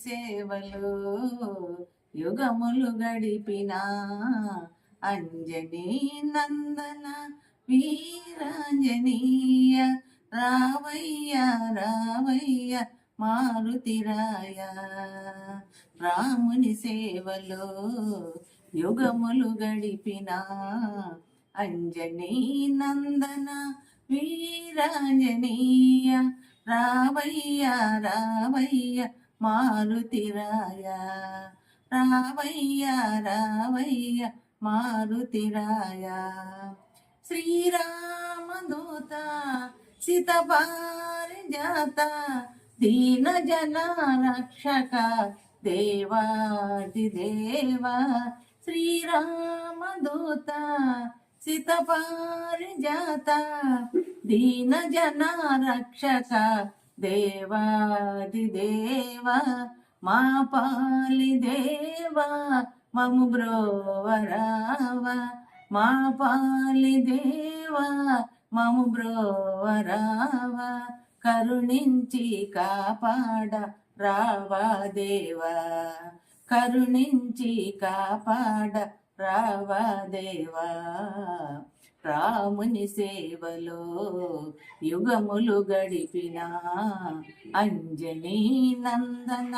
సేవలో యుగములు గడిపిన అంజనీ నందన వీరాంజనీయ రావయ్య రావయ్య మారుతిరాయ రాముని సేవలో యుగములు గడిపిన అంజనీ నందన వీరాంజనీయ రావయ్య రావయ్య మారుతిరాయ రావయ్య రావయ్య మారుతిరాయ శ్రీరామదూత సితపారిజాత దీన జన రక్షక దేవాదిదేవ శ్రీరామదూత సితపారిజాత దీన జన రక్షక దేవాదిదేవ మా పాలి దేవా మము బ్రోవరావ మా పాలి దేవా మము బ్రోవరావ కరుణించి కాపాడ రావా దేవా కరుణించి కాపాడ రావా దేవా రాముని సేవలో యుగములు గడిపిన అంజనీ నందన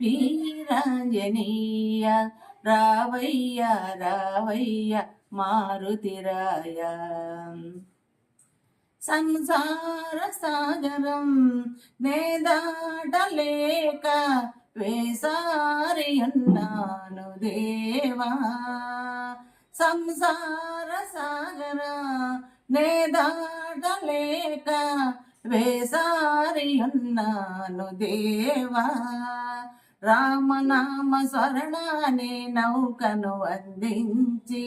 వీరాంజనీయ రావయ్య రావయ్య మారుతిరాయ సంసార సాగరం నేదాటలేక వేసారియున్నాను దేవా సంసార సాగర నేదాటలేక వేసారియున్నాను దేవా రామనామ స్మరణానే నౌకను అందించి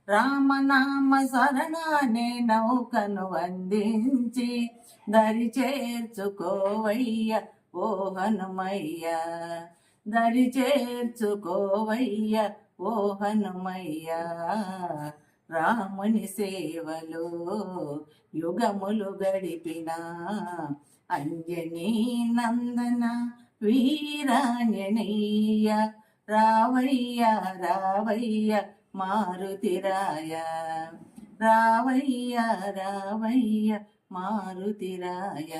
రామనామ స్మరణానే నౌకను అందించి దరి చేర్చుకోవయ్య ఓ హనుమయ్య దరి చేర్చుకోవయ్య ఓ హనుమయ్య రాముని సేవలో యుగములు గడిపిన అంజనీ నందన వీరాంజనీయ రావయ్య రావయ్య మారుతిరాయ రావయ్య రావయ్య మారుతిరాయ